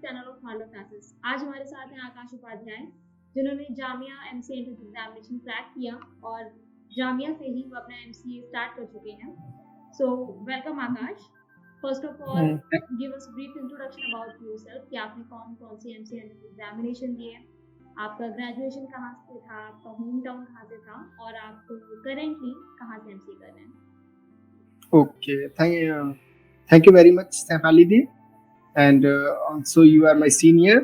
Channel of Harlow classes. आज हमारे साथ हैं आकाश उपाध्याय, जिन्होंने Jamia MCA entrance examination crack किया और जामिया से ही वो अपना एमसीए स्टार्ट कर चुके हैं। So welcome Akash. First of all give us brief introduction about yourself कि आपने कौन सी एमसीए एंट्रेंस एग्जामिनेशन दिए, आपका ग्रेजुएशन कहाँ से था, आपका होम टाउन कहाँ से था और आप करेंटली कहाँ से एमसीए कर रहे हैं। Okay, thank you very much, Sefali Di, and also you are my senior,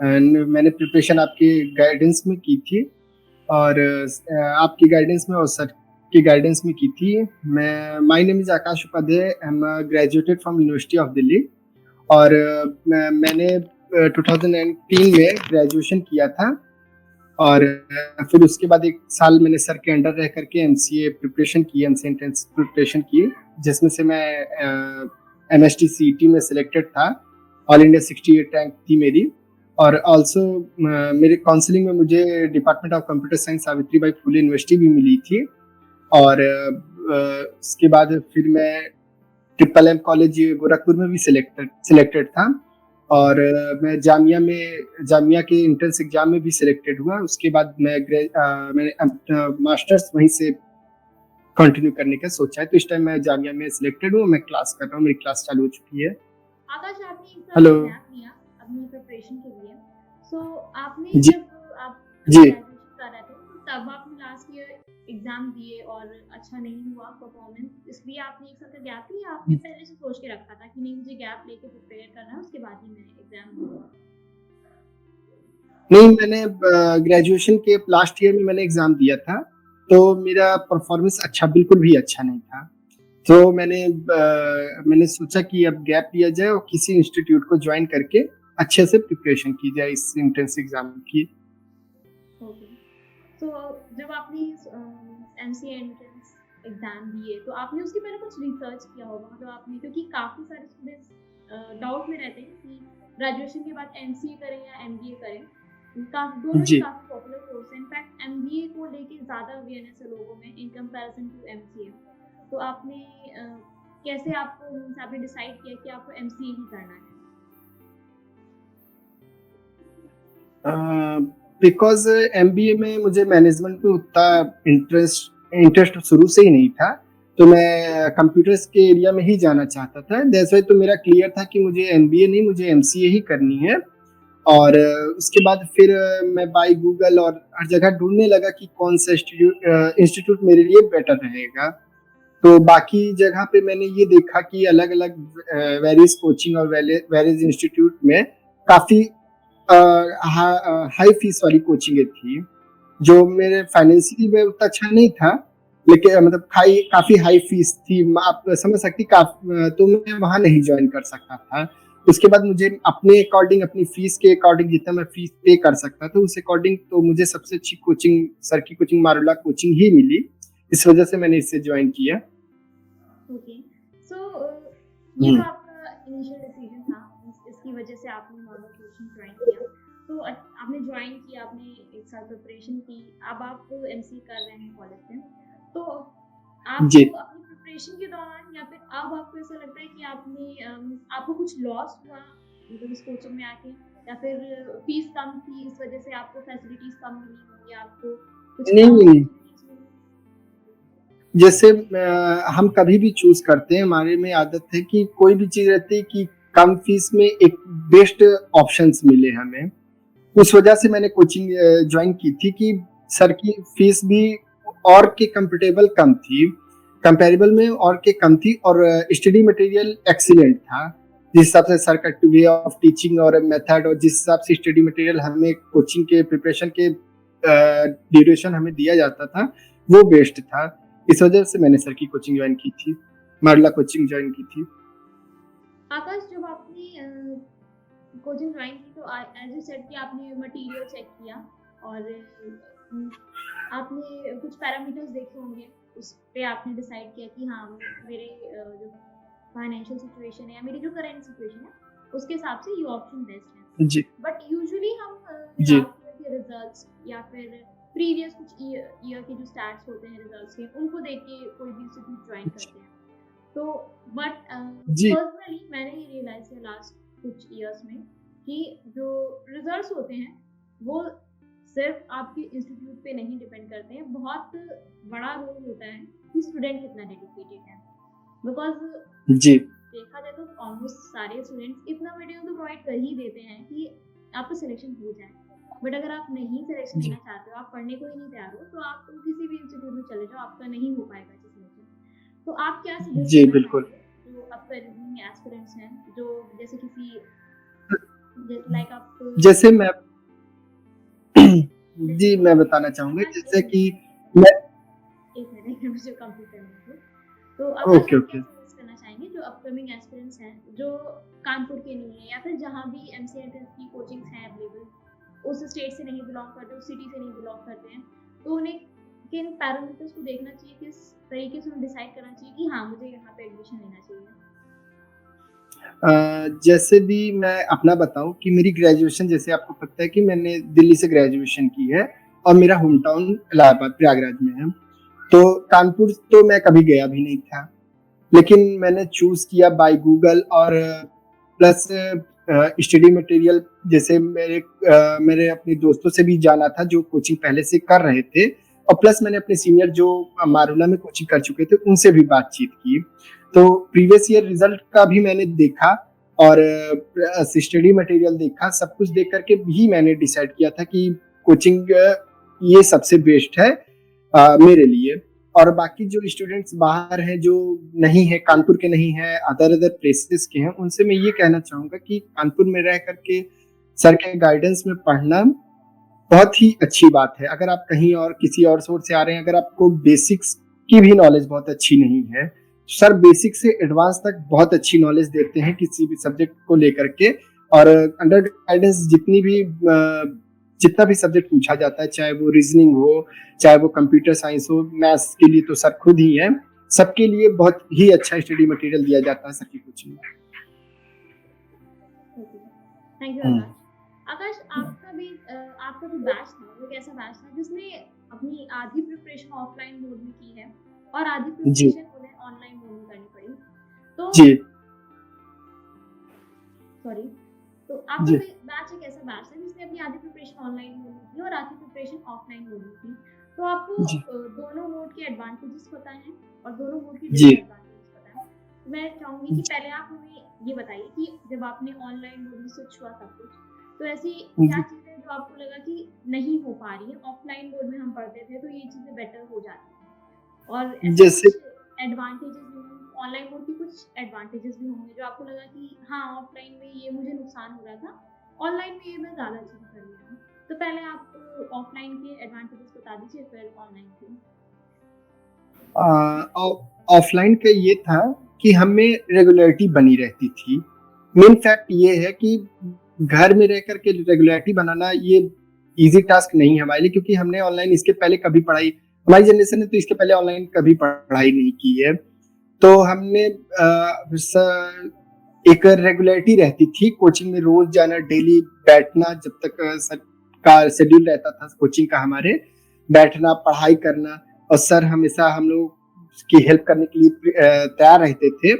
and मैंने प्रिपरेशन आपके गाइडेंस में की थी और आपकी गाइडेंस में और सर की गाइडेंस में की थी। My name is Akash Upadhyay, I am graduated from university of Delhi और मैंने 2003 में ग्रेजुएशन किया था और फिर उसके बाद एक साल मैंने सर के अंडर रह करके एमसीए प्रिपरेशन की, एमसीए एंट्रेंस प्रिपरेशन की, जिसमें से मैं एमएसटी सीईटी में सिलेक्टेड था। ऑल इंडिया 68 रैंक थी मेरी और आल्सो मेरे काउंसलिंग में मुझे department of computer science Savitribai Phule university भी मिली थी और उसके बाद फिर मैं ट्रिपल एम कॉलेज गोरखपुर में भी सिलेक्टेड था और मैं जामिया के एंट्रेंस एग्जाम में भी सिलेक्टेड हुआ। उसके बाद मैंने मास्टर्स वहीं से कंटिन्यू करने का सोचा है, तो इस टाइम मैं जामिया में सिलेक्टेड हूँ। मैं क्लास कर रहा हूँ, मेरी क्लास चालू हो चुकी है। आकाश, आपने एक हेलो गैप लिया अपनी प्रिपरेशन के लिए, सो आपने जी जब आप जी ग्रेजुएशन कर रहे थे तो तब आपने लास्ट ईयर एग्जाम दिए और अच्छा नहीं हुआ परफॉर्मेंस, इसलिए आपने एक साल का गैप लिया। आपने पहले से सोच के रखा था कि नहीं, मुझे गैप लेके प्रिपेयर करना है, उसके बाद ही मैं एग्जाम दूंगा? नहीं, मैंने ग्रेजुएशन के लास्ट ईयर में मैंने एग्जाम दिया था, तो मेरा परफॉर्मेंस बिल्कुल भी अच्छा नहीं था। तो मैंने सोचा कि अब गैप लिया जाए और किसी इंस्टीट्यूट को ज्वाइन करके अच्छे से प्रिपरेशन की जाए इस एंट्रेंस एग्जाम की। ओके, तो जब आपने एमसीए एंट्रेंस एग्जाम दिए तो आपने उसके पहले कुछ रिसर्च किया होगा, मतलब आपने, क्योंकि काफ़ी सारे स्टूडेंट्स डाउट में रहते हैं कि ग्रेजुएशन के बाद एमसीए करें या एमबीए करें। दोनों ही जी काफ़ी पॉपुलर कोर्स है। इनफैक्ट एमबीए को लेके ज़्यादा अवेयरनेस है लोगों में इन कंपैरिजन टू एमसीए। तो आपने कैसे आपने डिसाइड किया कि आपको एमसीए ही करना है? बिकॉज एमबीए में मुझे मैनेजमेंट में उतना इंटरेस्ट शुरू से ही नहीं था, तो मैं कंप्यूटर्स के एरिया में ही जाना चाहता था। दैट्स व्हाई तो मेरा क्लियर था कि मुझे एमबीए नहीं, मुझे एमसीए ही करनी है। और उसके बाद फिर मैं बाय गूगल और हर जगह ढूंढने लगा कि कौन सा इंस्टीट्यूट मेरे लिए बेटर रहेगा। तो बाकी जगह पे मैंने ये देखा कि अलग अलग वेरियस कोचिंग और वेरियस इंस्टीट्यूट में काफी हाई फीस वाली कोचिंग थी, जो मेरे फाइनेंशियली में उतना अच्छा नहीं था, लेकिन मतलब काफी हाई फीस थी, आप समझ सकती। तो मैं वहां नहीं ज्वाइन कर सकता था। उसके बाद मुझे अपने अकॉर्डिंग, अपनी फीस के अकॉर्डिंग जितना मैं फीस पे कर सकता था उस अकॉर्डिंग तो मुझे सबसे अच्छी कोचिंग सर की कोचिंग मारुला कोचिंग ही मिली। इस वजह से मैंने इससे ज्वाइन किया। ओके, सो ये तो आपका इनिशियल डिसीजन था, इसकी वजह से आपने मारुला कोचिंग ज्वाइन किया। तो आपने ज्वाइन किया, आपने एक साल प्रिपरेशन की, अब आप एमसीए कर रहे हैं कॉलेज से। तो आपको अपनी प्रिपरेशन के दौरान या फिर अब आपको ऐसा लगता है कि आपको कुछ लॉस हुआ मतलब इस कोचिंग में आके, या फिर फीस कम थी इस वजह से आपको फैसिलिटीज कम मिली होंगी, आपको कुछ कम अपॉर्चुनिटीज मिली? जैसे हम कभी भी चूज करते हैं, हमारे में आदत है कि कोई भी चीज रहती है कि कम फीस में एक बेस्ट ऑप्शंस मिले हमें। उस वजह से मैंने कोचिंग ज्वाइन की थी कि सर की फीस भी और के कंपेरेबल में और के कम थी और स्टडी मटेरियल एक्सीलेंट था। जिस हिसाब से सर का वे ऑफ टीचिंग और मेथड और जिस हिसाब से स्टडी मटेरियल हमें कोचिंग के प्रिपरेशन के ड्यूरेशन हमें दिया जाता था वो बेस्ट था। इस वजह से मैंने सर की कोचिंग ज्वाइन की थी, मारुला कोचिंग ज्वाइन की थी। आकाश, जब आपने कोचिंग ज्वाइन की तो एज यू सेड कि आपने मटेरियल चेक किया और आपने कुछ पैरामीटर्स देखे होंगे, उस पे आपने डिसाइड किया कि हाँ, मेरे जो फाइनेंशियल सिचुएशन है या मेरी जो करंट सिचुएशन है उसके हिसाब से ये ऑप्शन बेस्ट है। जी बट यूजुअली हम जी लास्ट ईयर के रिजल्ट्स या फिर प्रीवियस कुछ ईयर के जो स्टैट्स होते हैं रिजल्ट्स के, उनको देख के कोई भी इंस्टीट्यूट ज्वाइन करते हैं। तो बट जी पर्सनली मैंने ये रियलाइज किया लास्ट कुछ ईयर्स में कि जो रिजल्ट्स होते हैं वो सिर्फ आपके इंस्टीट्यूट पे नहीं डिपेंड करते हैं, बहुत बड़ा रोल होता है कि स्टूडेंट कितना डेडिकेटेड है। बिकॉज जी देखा जाए तो ऑलमोस्ट सारे स्टूडेंट्स इतना मटेरियल तो प्रोवाइड कर ही देते हैं कि आपका सिलेक्शन हो जाए, बट अगर आप नहीं सिलेक्शन जी लेना चाहते हो, आप पढ़ने को ही नहीं तैयार हो, तो आप किसी भी इंस्टीट्यूट में चले जाओ, आपका नहीं हो पाएगा अच्छे सिलेक्शन। तो आप क्या सजेस्ट जी करना बिल्कुल। चाहेंगे जो अपकमिंग एस्पिरेंट्स हैं, जो जैसे किसी लाइक आप जैसे मैं जैसे जी कि मैं बताना चाहूंगा आकाश जैसे कि मैं एक मिनट मुझे कंप्लीट करने दो। तो आकाश ओके आप क्या ओके सजेस्ट करना चाहेंगे जो अपकमिंग एस्पिरेंट्स हैं, जो कानपुर के नहीं है या फिर जहाँ भी एमसीएट की कोचिंग्स हैं अवेलेबल, उस स्टेट से नहीं बिलोंग करते, उस सिटी से नहीं बिलोंग करते हैं, तो उन्हें किन पैरामीटर्स को देखना चाहिए, किस तरीके से उन्हें डिसाइड करना चाहिए कि हाँ मुझे यहाँ पे एडमिशन लेना चाहिए? जैसे भी मैं अपना बताऊं कि मेरी ग्रेजुएशन जैसे आपको पता है कि मैंने दिल्ली से ग्रेजुएशन की है और मेरा होम टाउन इलाहाबाद प्रयागराज में है। तो कानपुर तो मैं कभी गया भी नहीं था, लेकिन मैंने चूज किया बाय गूगल और प्लस स्टडी मटेरियल जैसे मेरे अपने दोस्तों से भी जाना था जो कोचिंग पहले से कर रहे थे, और प्लस मैंने अपने सीनियर जो मारुला में कोचिंग कर चुके थे उनसे भी बातचीत की। तो प्रीवियस ईयर रिजल्ट का भी मैंने देखा और स्टडी मटेरियल देखा, सब कुछ देख करके भी मैंने डिसाइड किया था कि कोचिंग ये सबसे बेस्ट है मेरे लिए। और बाकी जो स्टूडेंट्स बाहर हैं जो नहीं है, कानपुर के नहीं है, अदर अदर प्लेसेस के हैं, उनसे मैं ये कहना चाहूंगा कि कानपुर में रह करके सर के गाइडेंस में पढ़ना बहुत ही अच्छी बात है। अगर आप कहीं और किसी और सोर्स से आ रहे हैं, अगर आपको बेसिक्स की भी नॉलेज बहुत अच्छी नहीं है, सर बेसिक से एडवांस तक बहुत अच्छी नॉलेज देते हैं किसी भी सब्जेक्ट को लेकर के। और अंडर गाइडेंस जितना भी सब्जेक्ट पूछा जाता है, चाहे वो रीजनिंग हो, चाहे वो कंप्यूटर साइंस हो, मैथ्स के लिए तो सर खुद ही है, सबके लिए बहुत ही अच्छा स्टडी मटेरियल दिया जाता है सर की कोचिंग में। थैंक यू हम्म, आकाश। आकाश आपका जो बैच था वो कैसा बैच था जिसने अपनी आधी प्रिपरेशन ऑफलाइन मोड में की है और आधी जी प्रिपरेशन उन्हें ऑनलाइन मोड में करनी पड़ी? तो जी सॉरी, तो आपका जी बैच एक ऐसा बैच है जिसने अपनी आधी प्रिपरेशन ऑनलाइन मोड में की और आधी प्रिपरेशन ऑफलाइन मोड में की। तो आपको जी दोनों मोड के एडवांटेजेस पता हैं और दोनों मोड के जी डिसएडवांटेजेस पता है। मैं चाहूंगी कि पहले आप हमें ये बताइए कि जब आपने ऑनलाइन मोड में स्विच हुआ सब कुछ, तो ऐसी क्या जी चीजें जो आपको लगा कि नहीं हो पा रही है, ऑफलाइन मोड में हम पढ़ते थे तो ये चीजें बेटर हो जाती हैं, और ऐसे जैसे कुछ एडवांटेजेस भी होंगे, ऑनलाइन मोड की कुछ एडवांटेजेस भी होंगे जो आपको लगा कि हाँ ऑफलाइन में ये मुझे नुकसान हो रहा था, ऑनलाइन में ये मैं ज़्यादा अच्छे से कर लिया हूँ। तो पहले आप ऑफलाइन के एडवांटेजेस बता दीजिए, फिर ऑनलाइन के। ऑफलाइन का ये था कि हमें रेगुलरिटी बनी रहती थी। मेन फैक्ट ये है कि घर में रह करके रेगुलरिटी बनाना ये इजी टास्क नहीं है हमारे लिए, क्योंकि हमने ऑनलाइन इसके पहले कभी पढ़ाई, हमारी जनरेशन ने तो इसके पहले ऑनलाइन कभी पढ़ाई नहीं की है। तो हमने एक रेगुलरिटी रहती थी कोचिंग में, रोज जाना, डेली बैठना, जब तक सर का शेड्यूल रहता था कोचिंग का, हमारे बैठना, पढ़ाई करना, और सर हमेशा हम लोग की हेल्प करने के लिए तैयार रहते थे।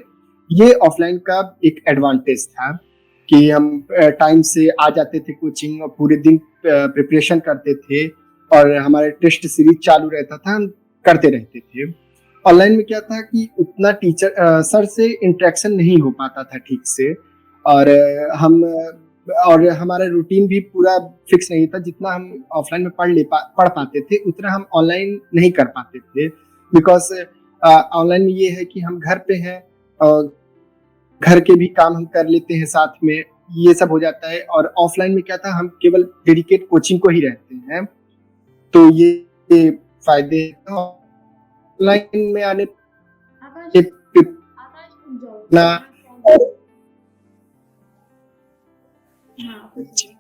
ये ऑफलाइन का एक एडवांटेज था कि हम टाइम से आ जाते थे कोचिंग और पूरे दिन प्रिपरेशन करते थे, और हमारे टेस्ट सीरीज चालू रहता था, हम करते रहते थे। ऑनलाइन में क्या था कि उतना सर से इंटरेक्शन नहीं हो पाता था ठीक से, और और हमारा रूटीन भी पूरा फिक्स नहीं था। जितना हम ऑफलाइन में पढ़ पाते थे उतना हम ऑनलाइन नहीं कर पाते थे, बिकॉज ऑनलाइन में ये है कि हम घर पे हैं और घर के भी काम हम कर लेते हैं साथ में, ये सब हो जाता है। और ऑफलाइन में क्या था, हम केवल डेडिकेट कोचिंग को ही रहते हैं, तो ये फायदे ऑनलाइन में आने आकाश पे आकाश रुक जाओ, ना। हाँ कुछ नहीं।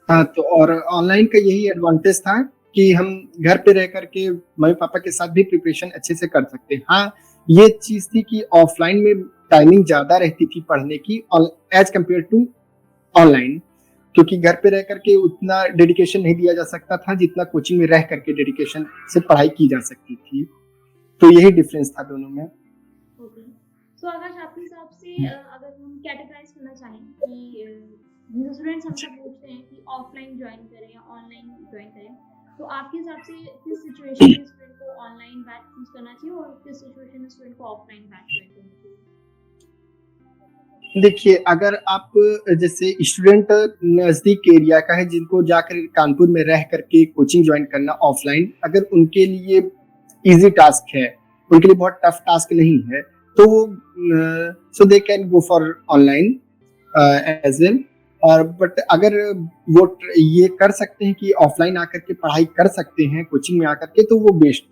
हाँ, तो और ऑनलाइन का यही एडवांटेज था कि हम घर पे रह करके मम्मी पापा के साथ भी प्रिपरेशन अच्छे से कर सकते हैं। हाँ, ये चीज थी कि ऑफलाइन में टाइमिंग ज्यादा रहती थी पढ़ने की एज कम्पेयर टू ऑनलाइन, क्योंकि घर पे रह करके उतना डेडिकेशन नहीं दिया जा सकता था जितना कोचिंग में रह करके डेडिकेशन से पढ़ाई की जा सकती थी। तो यही डिफरेंस था दोनों में। ओके, सो आकाश आपके हिसाब से अगर हम कैटेगराइज करना चाहें कि जो स्टूडेंट्स हमसे पूछते हैं कि ऑफलाइन ज्वाइन करें या ऑनलाइन ज्वाइन करें, तो आपके हिसाब से किस सिचुएशन में स्टूडेंट को ऑनलाइन बैच चूज करना चाहिए और किस सिचुएशन में स्टूडेंट को ऑफलाइन बैच ज्वाइन करना चाहिए? देखिए, अगर आप जैसे स्टूडेंट नजदीक एरिया का है जिनको जाकर कानपुर में रह करके कोचिंग ज्वाइन करना ऑफलाइन, अगर उनके लिए इजी टास्क है, उनके लिए बहुत टफ टास्क नहीं है, तो so they can go for online as well. और बट अगर वो ये कर सकते हैं कि ऑफलाइन आकर के पढ़ाई कर सकते हैं कोचिंग में आकर के, तो वो बेस्ट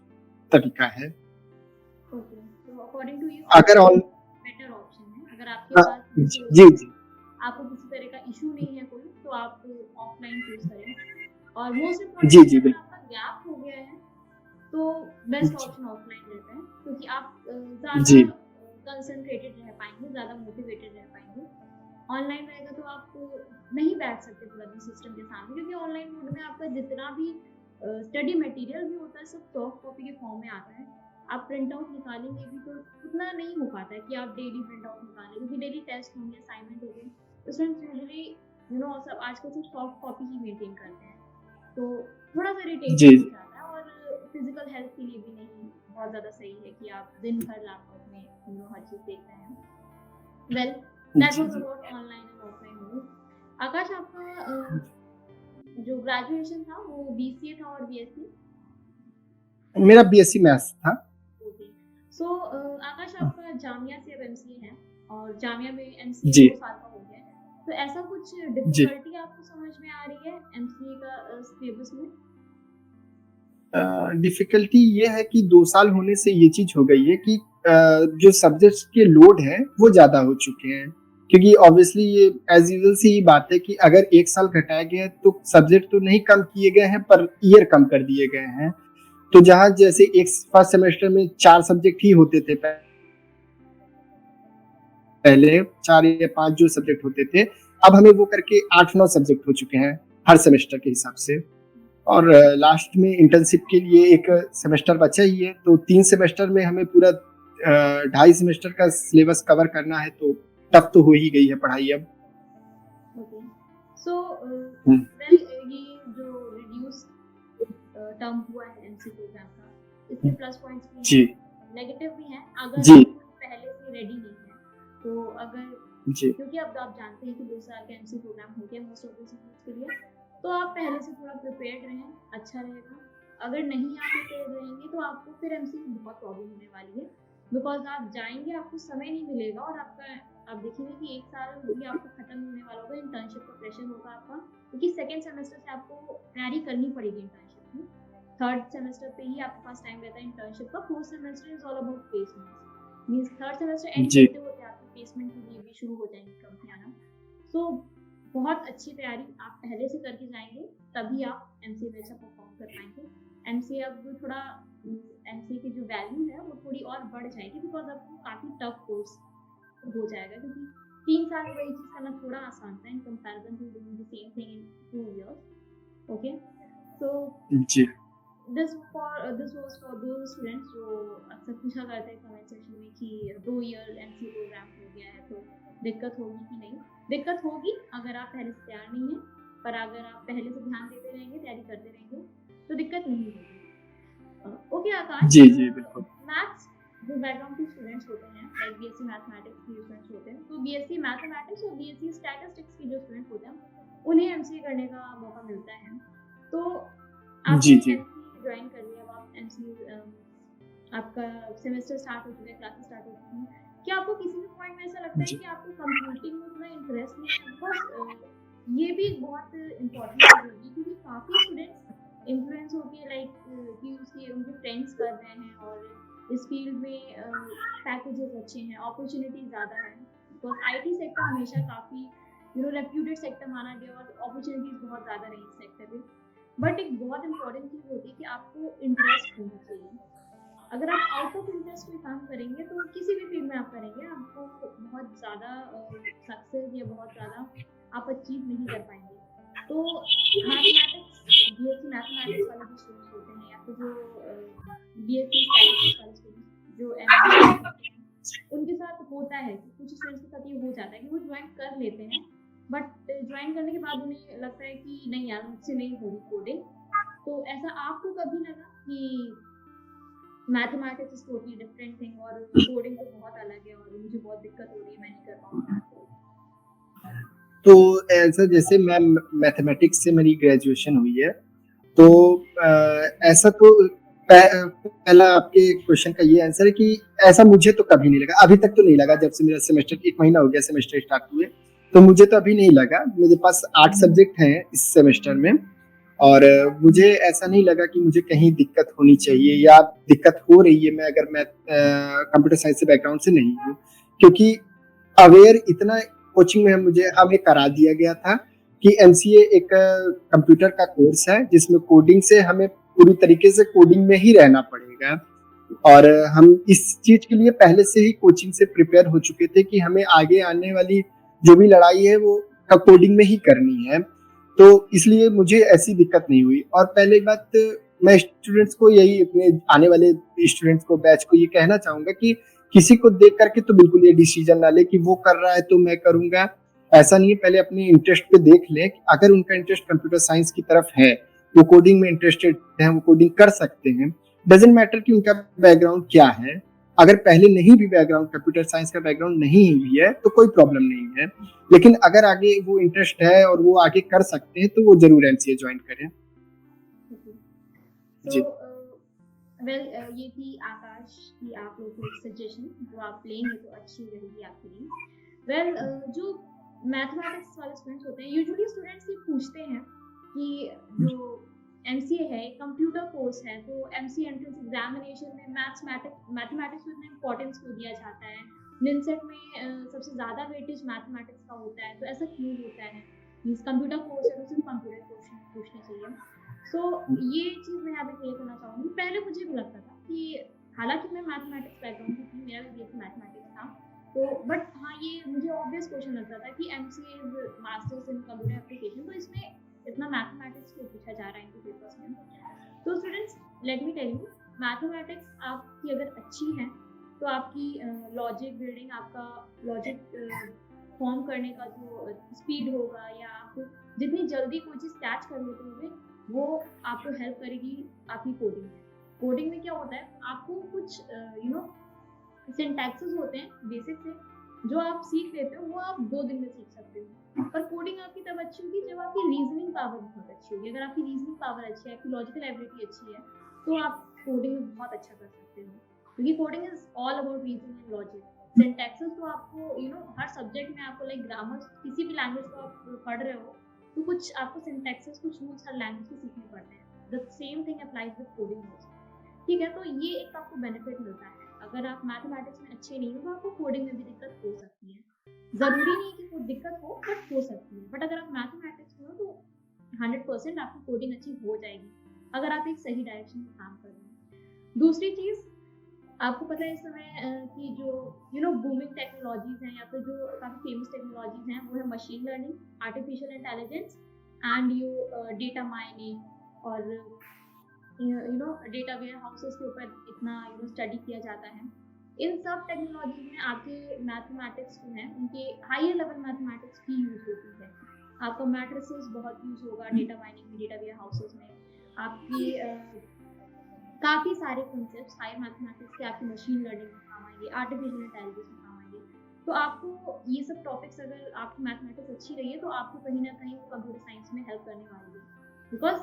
तरीका है। ओके, तो अकॉर्डिंग टू यू अगर ऑन बेटर ऑप्शन है। अगर आपके पास जी जी आपको किसी तरह का इशू नहीं है कोई, तो आप ऑफलाइन चूज करें। और मोस्ट जी इम्पोर्टेंट जी अगर बिल्कुल आपका गैप हो गया है तो बेस्ट ऑप्शन ऑफलाइन रहता है, क्योंकि आप ज़्यादा जी कंसंट्रेटेड रह पाएंगे, ज़्यादा मोटिवेटेड रह पाएंगे। ऑनलाइन रहेगा तो आप नहीं बैठ सकते पूरा दिन सिस्टम के सामने, क्योंकि ऑनलाइन मोड में आपका जितना भी स्टडी मटेरियल भी होता है सब सॉफ्ट कॉपी के फॉर्म में आता है। आप प्रिंट आउट निकालेंगे भी तो उतना नहीं हो पाता है कि आप डेली प्रिंट आउट निकालें, क्योंकि डेली टेस्ट होंगे, असाइनमेंट होंगे। स्टूडेंट्स यूजुअली सब आजकल सब सॉफ्ट कॉपी ही मेंटेन करते हैं, तो थोड़ा सा जी इरिटेटिंग हो जाता है। और फिजिकल हेल्थ के लिए भी नहीं बहुत ज़्यादा सही है कि आप दिन भर लैपटॉप में हर चीज़ देख रहे हैं। वेल, दैट जी वाज जी about online and offline mode. Akash, आपका जो ग्रेजुएशन था वो बीसीए था और बीएससी? मेरा बीएससी मैथ्स था। ओके, सो आकाश आपका जामिया से अब एमसीए है और जामिया में एमसीए जी 2 साल का हो गया है, तो ऐसा कुछ जी डिफिकल्टी आपको समझ में आ रही है एमसीए का सिलेबस में? डिफिकल्टी ये है कि 2 साल होने से ये चीज हो गई है कि जो सब्जेक्ट्स के लोड है वो ज्यादा हो चुके हैं, क्योंकि ऑब्वियसली ये एज यूजुअल सी ही बात है कि अगर 1 साल घटाया गया है तो सब्जेक्ट तो नहीं कम किए गए हैं पर ईयर कम कर दिए गए हैं। तो जहां जैसे एक फर्स्ट सेमेस्टर में 4 सब्जेक्ट ही होते थे पहले, 4 या 5 जो सब्जेक्ट होते थे, अब हमें वो करके 8-9 सब्जेक्ट हो चुके हैं हर सेमेस्टर के हिसाब से। और लास्ट में इंटर्नशिप के लिए एक सेमेस्टर बचा ही है, तो 3 सेमेस्टर में हमें पूरा 2.5 सेमेस्टर का सिलेबस कवर करना है, तो टफ तो हो ही गई है पढ़ाई अब। ओके, सो हम्म, वेल, ये जो रिड्यूस टर्म हुआ है एमसी प्रोग्राम का, इसके प्लस पॉइंट्स भी जी हैं, नेगेटिव भी हैं। अगर जी आप पहले से रेडी नहीं है, तो अगर जी क्योंकि अब आप जानते हैं कि 2 साल का एमसी प्रोग्राम हो गया मोस्ट ऑफ द स्टूडेंट्स के लिए, तो आप पहले से थोड़ा प्रिपेयर्ड रहें, अच्छा रहेगा। अगर नहीं आप प्रिपेयर्ड रहेंगे तो आपको फिर एमसी में बहुत प्रॉब्लम होने वाली है, बिकॉज आप जाएंगे, आपको समय नहीं मिलेगा और आप देखेंगे कि 1 साल भी आपका खत्म होने वाला होगा, इंटर्नशिप का प्रेशर होगा आपका, क्योंकि सेकेंड सेमेस्टर से आपको तैयारी करनी पड़ेगी इंटर्नशिप की। थर्ड सेमेस्टर पे ही आपके पास टाइम रहता है इंटर्नशिप का। Fourth semester is all about placement, means third semester and जी होते होते आपकी प्लेसमेंट के लिए भी शुरू हो जाएंगी कंपनी आना। सो बहुत अच्छी तैयारी आप पहले से करके जाएंगे, तभी आप एमसीए में अच्छा परफॉर्म कर पाएंगे। एमसीए अब थोड़ा एमसीए की जो वैल्यू है वो थोड़ी और बढ़ जाएगी, बिकॉज अब वो काफ़ी टफ कोर्स हो जाएगा, क्योंकि 3 साल में वही चीज़ करना थोड़ा आसान था इन comparison to doing the same thing in 2 years. Okay, so जी this was for those students जो अक्सर पूछा करते हैं कमेंट सेक्शन में कि 2 ईयर एमसीए प्रोग्राम हो गया है तो दिक्कत होगी कि नहीं। दिक्कत होगी अगर आप पहले से तैयार नहीं हैं, पर अगर आप पहले से ध्यान देते रहेंगे, तैयारी करते रहेंगे, तो दिक्कत नहीं होगी। ओके आकाश, जी जी बिल्कुल मैथ्स जो बैकग्राउंड के स्टूडेंट्स होते हैं, लाइक बीएससी मैथमेटिक्स के स्टूडेंट्स होते हैं, तो बीएससी मैथमेटिक्स और बीएससी स्टैटिस्टिक्स के जो स्टूडेंट होते हैं उन्हें एमसीए करने का मौका मिलता है। तो जी आपने जी एमसीए ज्वाइन कर लिया, अब आप एमसीए आपका सेमेस्टर स्टार्ट हो चुका है, क्लासेस स्टार्ट हो चुकी हैं। क्या आपको किसी भी पॉइंट में ऐसा लगता है जी कि आपको कंप्यूटिंग में उतना इंटरेस्ट नहीं है? बिकॉज ये भी एक बहुत इम्पोर्टेंट चीज़ होगी, क्योंकि काफ़ी स्टूडेंट्स इन्फ्लुएंस होके लाइक कि उसके उनके फ्रेंड्स कर रहे हैं और इस फील्ड में पैकेजेस अच्छे हैं, अपॉर्चुनिटी ज़्यादा है। बिकॉज आईटी सेक्टर हमेशा काफ़ी रेप्यूटेड सेक्टर माना गया और अपॉर्चुनिटीज़ बहुत ज़्यादा रही इस सेक्टर में। बट एक बहुत इंपॉर्टेंट चीज़ होती है कि आपको इंटरेस्ट होना चाहिए। अगर आप आउट ऑफ इंटरेस्ट में काम करेंगे तो किसी भी फील्ड में आप करेंगे, आपको बहुत ज़्यादा सक्सेस या बहुत ज़्यादा आप अचीव नहीं कर पाएंगे। तो मैथमेटिक्स, बीएससी मैथमेटिक्स वाले जो स्टूडेंट्स होते हैं, या फिर जो बीएससी स्टैटिस्टिक्स वाले स्टूडेंट्स जो एमसीए करते हैं, उनके साथ होता है कि कुछ स्टूडेंट्स के साथ ये हो जाता है कि वो ज्वाइन कर लेते हैं, बट ज्वाइन करने के बाद उन्हें लगता है कि नहीं यार मुझसे नहीं होगी कोडिंग। तो ऐसा आपको कभी लगा कि mathematics is totally different thing और कोडिंग तो बहुत अलग है और मुझे बहुत दिक्कत हो रही है, मैं नहीं कर पाऊंगा? तो ऐसा जैसे मैं मैथमेटिक्स से मेरी ग्रेजुएशन हुई है, तो ऐसा तो पहला आपके क्वेश्चन का ये आंसर है कि ऐसा मुझे तो कभी नहीं लगा, अभी तक तो नहीं लगा। जब से मेरा सेमेस्टर 1 महीना हो गया सेमेस्टर स्टार्ट हुए, तो मुझे तो अभी नहीं लगा। मेरे पास 8 सब्जेक्ट हैं इस सेमेस्टर में, और मुझे ऐसा नहीं लगा कि मुझे कहीं दिक्कत होनी चाहिए या दिक्कत हो रही है। मैं अगर मैं कंप्यूटर साइंस से बैकग्राउंड से नहीं हूँ, क्योंकि अवेयर इतना कोचिंग में मुझे हमें करा दिया गया था कि एमसीए एक कंप्यूटर का कोर्स है जिसमें कोडिंग से हमें पूरी तरीके से कोडिंग में ही रहना पड़ेगा, और हम इस चीज के लिए पहले से ही कोचिंग से प्रिपेयर हो चुके थे कि हमें आगे आने वाली जो भी लड़ाई है वो कोडिंग में ही करनी है। तो इसलिए मुझे ऐसी दिक्कत नहीं हुई। और पहले बात, मैं स्टूडेंट्स को यही, अपने आने वाले स्टूडेंट्स को, बैच को ये कहना चाहूंगा कि किसी को देख करके तो बिल्कुल ये डिसीजन ना ले कि वो कर रहा है तो मैं करूंगा। ऐसा नहीं है, पहले अपने इंटरेस्ट पे देख ले। अगर उनका इंटरेस्ट कंप्यूटर साइंस की तरफ है, वो कोडिंग में इंटरेस्टेड है, वो कोडिंग कर सकते हैं। डजेंट मैटर कि उनका बैकग्राउंड क्या है। अगर पहले नहीं भी बैकग्राउंड, कंप्यूटर साइंस का बैकग्राउंड नहीं भी है, तो कोई प्रॉब्लम नहीं है। लेकिन अगर आगे वो इंटरेस्ट है और वो आगे कर सकते हैं, तो वो जरूर एमसीए ज्वाइन करें। जी। वेल ये थी आकाश की आप लोगों को एक सजेशन, जो आप लेंगे तो अच्छी रहेगी आपके लिए। वेल जो मैथमेटिक्स वाले स्टूडेंट्स होते हैं, यूजुअली स्टूडेंट्स ये पूछते हैं कि जो एमसीए है कंप्यूटर कोर्स है, तो एमसीए एंट्रेंस एग्जामिनेशन में मैथमेटिक्स को इतना इंपॉर्टेंस क्यों दिया जाता है? निनसेट में सबसे ज़्यादा वेटेज मैथमेटिक्स का होता है, तो ऐसा क्यों होता है? मीन्स कंप्यूटर कोर्स है तो सिर्फ कंप्यूटर क्वेश्चन पूछने चाहिए। सो ये चीज़ मैं यहाँ पे क्लियर करना चाहूँगी। पहले मुझे भी लगता था कि हालांकि मैं मैथमेटिक्स बैकग्राउंड की थी, मेरा भी बीएससी मैथमेटिक्स था, तो बट हाँ ये मुझे ऑब्वियस क्वेश्चन लगता था कि MCA is masters in computer application, तो इसमें इतना मैथमेटिक्स क्यों पूछा जा रहा है इनके पेपर्स में? तो students let me tell you, mathematics आपकी अगर अच्छी है तो आपकी लॉजिक बिल्डिंग, आपका लॉजिक फॉर्म करने का जो स्पीड होगा, या आप जितनी जल्दी कोई चीज़ कैच कर लेते होंगे, वो आपको हेल्प करेगी आपकी कोडिंग में। कोडिंग में क्या होता है, आपको कुछ सिंटैक्सेस होते हैं बेसिक से, जो आप सीख लेते हो वो आप 2 दिन में सीख सकते हो। पर कोडिंग आपकी तब अच्छी होगी जब आपकी रीजनिंग पावर बहुत अच्छी होगी। अगर आपकी रीजनिंग पावर अच्छी है, आपकी लॉजिकल एबिलिटी अच्छी है, तो आप कोडिंग में बहुत अच्छा कर सकते हो, क्योंकि coding is all about reasoning and logic. Syntaxes तो आपको हर सब्जेक्ट में आपको, लाइक ग्रामर, किसी भी लैंग्वेज को आप पढ़ रहे हो तो कुछ आपको सिंटैक्सेस, कुछ रूल्स हर लैंग्वेज के सीखने पड़ते हैं। The same thing applies with coding also. ठीक है, तो ये एक आपको बेनिफिट मिलता है। अगर आप मैथमेटिक्स में अच्छे नहीं हो तो आपको कोडिंग में भी दिक्कत हो सकती है। ज़रूरी नहीं कि कोई दिक्कत हो, बट हो सकती है। बट अगर आप मैथमेटिक्स में हो तो 100% आपकी कोडिंग अच्छी हो जाएगी, अगर आप एक सही डायरेक्शन में काम कर रहे हैं। दूसरी चीज़, आपको पता है इस समय कि जो बूमिंग टेक्नोलॉजीज हैं, या फिर जो काफ़ी फेमस टेक्नोलॉजीज हैं, वो है machine learning, artificial intelligence and data mining, और डेटा वेयर हाउसेस के ऊपर इतना स्टडी किया जाता है। इन सब टेक्नोलॉजीज में आपके मैथमेटिक्स जो हैं, उनके हायर लेवल मैथमेटिक्स की यूज होती है। आपका मैट्रिसेस बहुत यूज होगा डेटा माइनिंग में, डेटा वेयर हाउसेस में। आपकी काफ़ी सारे कॉन्सेप्ट्स हायर मैथमेटिक्स के आपकी मशीन लर्निंग में काम आएंगे, आर्टिफिशियल इंटेलिजेंस में काम आएंगे। तो आपको ये सब टॉपिक्स, अगर आपकी मैथमेटिक्स अच्छी रही है, तो आपको कहीं ना कहीं कंप्यूटर साइंस में हेल्प करने वाली है। बिकॉज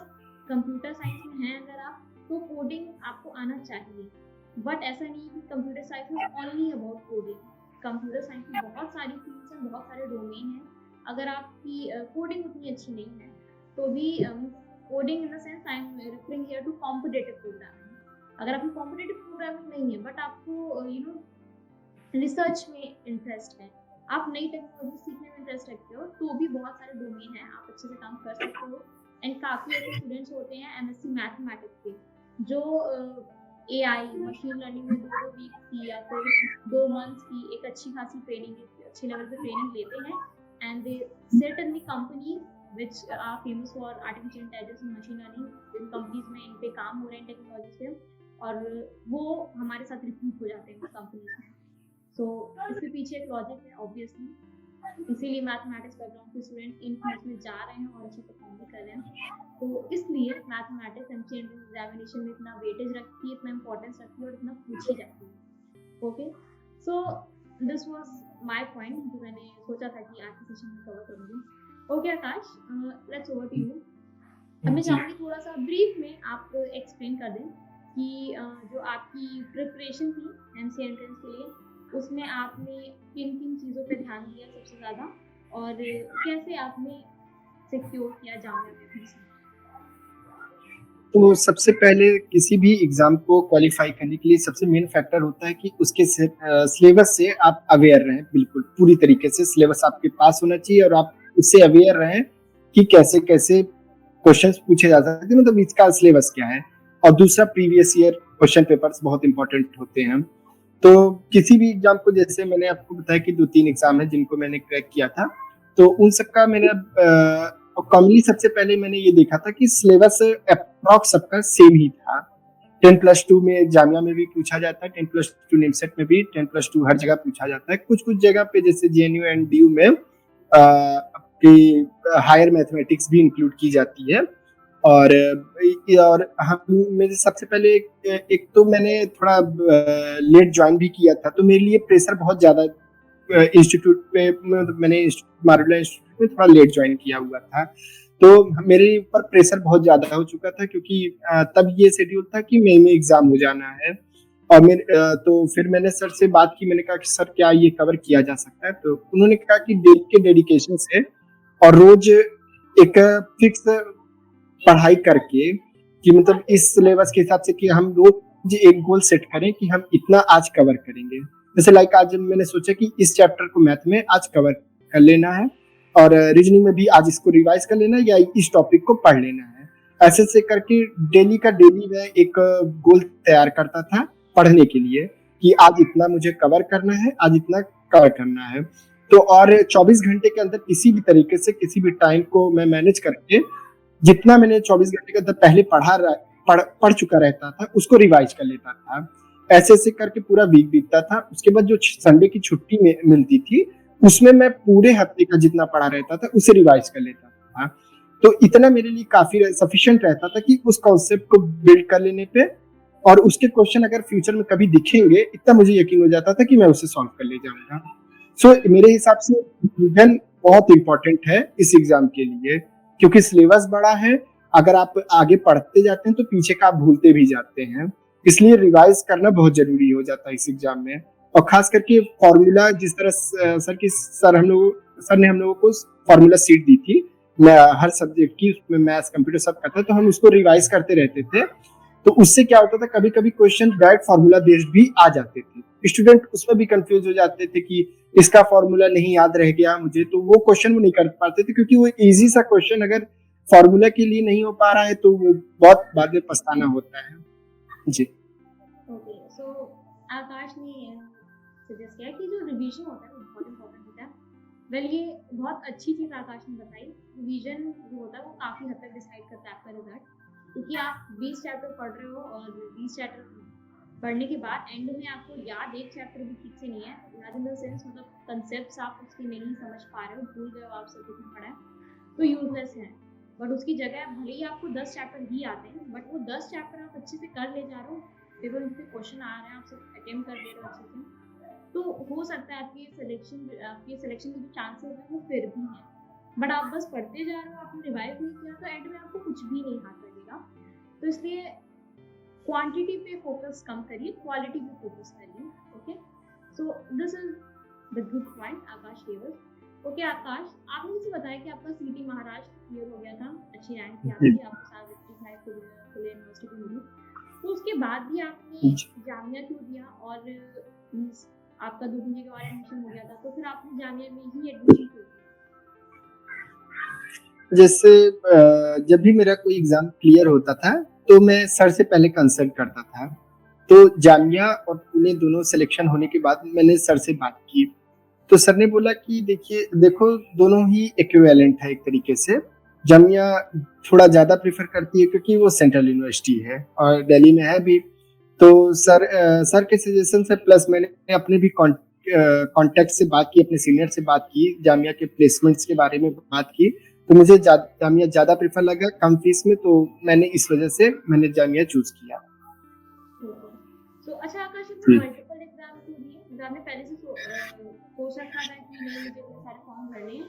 कंप्यूटर साइंस में हैं अगर आप, तो कोडिंग आपको आना चाहिए। बट ऐसा नहीं कि computer science is only about coding. Computer science में बहुत सारी फील्ड्स हैं, बहुत सारे डोमेन हैं। अगर आपकी कोडिंग उतनी अच्छी नहीं है तो भी, coding in the sense I am referring here to competitive programming. अगर आपकी कॉम्पिटिटिव प्रोग्रामिंग नहीं है, बट आपको रिसर्च में इंटरेस्ट है, आप नई टेक्नोलॉजी सीखने में इंटरेस्ट रखते हो, तो भी बहुत सारे डोमेन हैं, आप अच्छे से काम कर सकते हो। एंड काफ़ी ऐसे स्टूडेंट्स होते हैं एमएससी मैथमेटिक्स के, जो एआई मशीन लर्निंग में 2-2 वीक्स की या फिर 2 मंथ्स की एक अच्छी खासी ट्रेनिंग, अच्छे लेवल पे ट्रेनिंग लेते हैं, and they sit in the companies which are famous for artificial intelligence and machine learning। In companies में इन पे काम हो रहे हैं टेक्नोलॉजी से, और वो हमारे साथ रिक्रूट हो जाते हैं कंपनीज में। सो इसके पीछे एक लॉजिक है ऑब्वियसली, इसीलिए मैथमेटिक्स बैकग्राउंड के स्टूडेंट इन फील्ड्स में जा रहे हैं और अच्छे परफॉर्म भी कर रहे हैं। तो इसलिए मैथमेटिक्स एमसी एंट्रेंस एग्जामिनेशन में इतना वेटेज रखती है, इतना इंपॉर्टेंस रखती है और इतना पूछी जाती है। Okay, so this was my point जो मैंने सोचा था कि आज के सेशन में कवर करूंगी। Okay Akash, let's over to you. अब मैं जी चाहूंगी थोड़ा सा ब्रीफ में आप एक्सप्लेन कर दें कि जो आपकी प्रिपरेशन थी एमसी एंट्रेंस के लिए, उसमें आपने किन किन चीज़ों पे ध्यान दिया सबसे ज़्यादा, और कैसे आपने सिक्योर किया जामिया में एडमिशन। तो सबसे पहले किसी भी एग्जाम को क्वालिफाई करने के लिए सबसे मेन फैक्टर होता है कि उसके सिलेबस से आप अवेयर रहें, बिल्कुल पूरी तरीके से सिलेबस आपके पास होना चाहिए और आप उससे अवेयर रहें कि कैसे कैसे क्वेश्चंस पूछे जा सकते हैं, मतलब इसका सिलेबस क्या है। और दूसरा, प्रीवियस ईयर क्वेश्चन पेपर्स बहुत इंपॉर्टेंट होते हैं। तो किसी भी एग्जाम को, जैसे मैंने आपको बताया कि 2-3 एग्जाम है जिनको मैंने क्रैक किया था, तो उन सबका मैंने कॉमनली सबसे पहले मैंने ये देखा था कि सिलेबस अप्रॉक्स सबका सेम ही था। 10+2 में जामिया में भी पूछा जाता है, 10+2 निमसेट में भी, 10+2 हर जगह पूछा जाता है। कुछ कुछ जगह पे जैसे जेएनयू एंड डीयू में आपकी हायर मैथमेटिक्स भी इंक्लूड की जाती है। और हम मेरे सबसे पहले एक तो मैंने थोड़ा लेट ज्वाइन भी किया था, तो मेरे लिए प्रेशर बहुत ज्यादा इंस्टीट्यूट पे, मतलब मैंने मारुला इंस्टीट्यूट में थोड़ा लेट ज्वाइन किया हुआ था, तो मेरे ऊपर प्रेशर बहुत ज्यादा हो चुका था, क्योंकि तब ये शेड्यूल था कि मई में एग्जाम हो जाना है। और तो फिर मैंने सर से बात की, मैंने कहा कि सर क्या ये कवर किया जा सकता है, तो उन्होंने कहा कि डेली के डेडिकेशन से और रोज एक फिक्स पढ़ाई करके, कि मतलब इस सिलेबस के हिसाब से कि हम रोज एक गोल सेट करें कि हम इतना आज कवर करेंगे। जैसे लाइक आज मैंने सोचा कि इस चैप्टर को मैथ में आज कवर कर लेना है, और रीजनिंग में भी आज इसको रिवाइज कर लेना है या इस टॉपिक को पढ़ लेना है। ऐसे से करके डेली का डेली मैं एक गोल तैयार करता था पढ़ने के लिए, कि आज इतना मुझे कवर करना है, आज इतना कवर करना है। तो और 24 घंटे के अंदर किसी भी तरीके से किसी भी टाइम को मैं मैनेज करके, जितना मैंने 24 घंटे के अंदर पहले पढ़ चुका रहता था उसको रिवाइज कर लेता था। ऐसे ऐसे करके पूरा वीक बीतता था। उसके बाद जो संडे की छुट्टी मिलती थी, उसमें मैं पूरे हफ्ते का जितना पढ़ा रहता था उसे रिवाइज कर लेता था। तो इतना मेरे लिए काफी सफिशिएंट रहता था कि उस कॉन्सेप्ट को बिल्ड कर लेने पे, और उसके क्वेश्चन अगर फ्यूचर में कभी दिखेंगे, इतना मुझे यकीन हो जाता था कि मैं उसे सॉल्व कर ले जाऊंगा। सो मेरे हिसाब से रिवीजन बहुत इंपॉर्टेंट है इस एग्जाम के लिए, क्योंकि सिलेबस बड़ा है। अगर आप आगे पढ़ते जाते हैं तो पीछे का आप भूलते भी जाते हैं, इसलिए रिवाइज करना बहुत जरूरी हो जाता है इस एग्जाम में। और खास करके फॉर्मूला, जिस तरह सर ने हम लोगों को फॉर्मूला सीट दी थी हर सब्जेक्ट की, उसमें मैथ्स कंप्यूटर सब करता है, तो हम उसको रिवाइज करते रहते थे। तो उससे क्या होता था, कभी कभी क्वेश्चन डायरेक्ट फॉर्मूला बेस्ड भी आ जाते थे, स्टूडेंट उसमें भी कंफ्यूज हो जाते थे कि इसका फॉर्मूला नहीं याद रह गया मुझे, तो वो क्वेश्चन वो नहीं कर पाते थे, क्योंकि वो इजी सा क्वेश्चन अगर फॉर्मूला के लिए नहीं हो पा रहा है तो वो बहुत बाद में पछताना होता है। जी ओके, सो आकाश ने सजेस्ट किया कि जो रिवीजन होता है वो बहुत इंपॉर्टेंट होता है। वेल, ये बहुत अच्छी चीज़ आकाश ने बताई। रिवीजन जो होता है वो काफ़ी हद तक डिसाइड करता है आपका रिजल्ट, क्योंकि आप 20 चैप्टर पढ़ रहे हो और 20 चैप्टर पढ़ने के बाद एंड में आपको याद एक चैप्टर भी ठीक से नहीं है, याद इन द सेंस मतलब कंसेप्ट्स आप उसके नहीं समझ पा रहे हो, भूल गए हो आप सब कुछ पढ़ा है, तो यूजलेस है। बट उसकी जगह भले ही आपको 10 चैप्टर ही आते हैं, बट वो 10 चैप्टर आप अच्छे से कर ले जा रहे हो, पेपर उनके क्वेश्चन आ रहे हैं, आप सब अटेम्प्ट कर ले रहे हो अच्छे से, तो हो सकता है आपकी सिलेक्शन के जो चांसेस हैं वो फिर भी हैं। बट आप बस पढ़ते जा रहे हो, आपने रिवाइज नहीं किया, तो एंड में आपको कुछ भी नहीं हाथ लगेगा। तो इसलिए क्वांटिटी पे फोकस कम करिए, क्वालिटी पे फोकस करिए। Okay, so this is the good point Akash केवल। ओके आकाश, आपने मुझे बताया कि आपका सीटी महाराष्ट्र क्लियर हो गया था, अच्छी रैंक थी आपकी, आपको 755 खुले यूनिवर्सिटी को मिली। तो उसके बाद भी आपने जामिया क्यों दिया, और आपका 2-3 जगह और एडमिशन हो गया था, तो फिर आपने जामिया में ही एडमिशन क्यों किया? जैसे जब भी मेरा कोई एग्जाम क्लियर होता था तो मैं सर से पहले कंसल्ट करता था। तो जामिया और पुणे दोनों सिलेक्शन होने के बाद मैंने सर से बात की, तो सर ने बोला कि देखो दोनों ही इक्विवेलेंट है एक तरीके से। जामिया थोड़ा ज्यादा प्रेफर करती है क्योंकि वो सेंट्रल यूनिवर्सिटी है और दिल्ली में है भी। तो सर के सजेशन से, प्लस मैंने अपने भी कांटेक्ट से बात की, अपने सीनियर से बात की, जामिया के प्लेसमेंट्स के बारे में बात की, तो मुझे जामिया ज़्यादा प्रेफर लगा कम फीस में, तो मैंने इस वजह से मैंने जामिया चूज़ किया। सो अच्छा आकाश, जी। आपने मल्टीपल एग्जाम क्यों दिए? मतलब आपने पहले से सोच रखा था कि नहीं मुझे इतने सारे फॉर्म भरने हैं?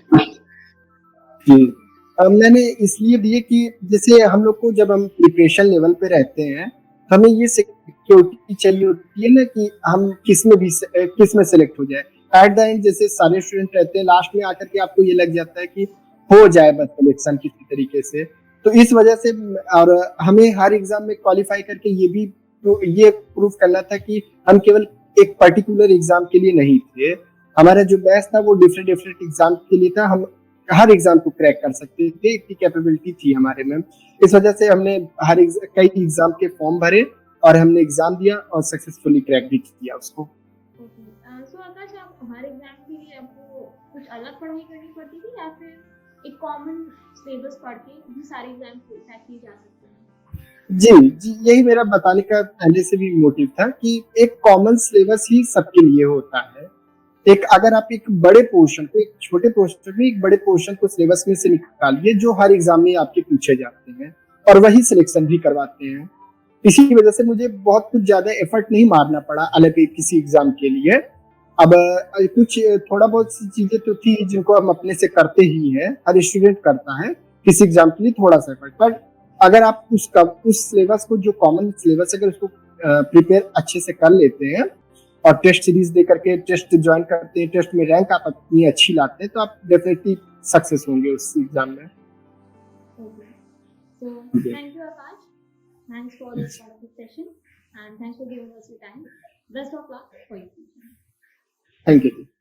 जी। मैंने इसलिए दिए कि जैसे हम लोग को जब हम प्रिपरेशन लेवल पे रहते हैं, तो हमें ये सिक्योरिटी चाहिए होती है ना कि हम किस में सेलेक्ट हो जाए। एट द एंड जैसे सारे स्टूडेंट रहते हैं, लास्ट में आकर के आपको ये लग जाता है कि हो जाए बस सिलेक्शन किसी तरीके से। तो इस वजह से और हमें हर एग्जाम में क्वालिफाई करके ये प्रूव करना था कि हम केवल एक पर्टिकुलर एग्जाम के लिए नहीं थे। हमारा जो बैच था वो डिफरेंट डिफरेंट एग्जाम के लिए था। हम हर एग्जाम को क्रैक कर सकते थे, इतनी कैपेबिलिटी थी हमारे में। इस वजह से हमने कई एग्जाम के फॉर्म भरे और हमने एग्जाम दिया और सक्सेसफुली क्रैक भी किया उसको। ओके, सो आकाश, आप हर एग्जाम के लिए आपको कुछ अलग पढ़ाई करनी पड़ती थी या फिर एक कॉमन सिलेबस पढ़ के भी सारे एग्जाम क्रैक किए जा सकते हैं? जी, यही मेरा बताने का पहले से भी मोटिव था कि एक कॉमन सिलेबस ही सबके लिए होता है। अगर आप एक बड़े पोर्शन को, एक छोटे पोर्शन में एक बड़े पोर्शन को सिलेबस में से निकालिए जो हर एग्जाम में आपके पूछे जाते हैं, और वही सिलेक्शन भी करवाते हैं। इसी की वजह से मुझे बहुत कुछ ज्यादा एफर्ट नहीं मारना पड़ा अलग किसी एग्जाम के लिए। अब कुछ थोड़ा बहुत सी चीजें तो थी जिनको हम अपने से करते ही हैं, हर स्टूडेंट करता है किसी एग्जाम के लिए थोड़ा सा एफर्ट। पर अगर आप उस सिलेबस को, जो कॉमन सिलेबस है, अगर उसको प्रिपेयर अच्छे से कर लेते हैं और टेस्ट सीरीज दे करके टेस्ट ज्वाइन करते हैं, टेस्ट में रैंक आप अपनी अच्छी लाते हैं, तो आप डेफिनेटली सक्सेस होंगे उस एग्जाम में। Okay. So Okay. thank you, Akash. Thanks for this part of the session, and thanks for giving us your time. Best of luck for your future. Thank you.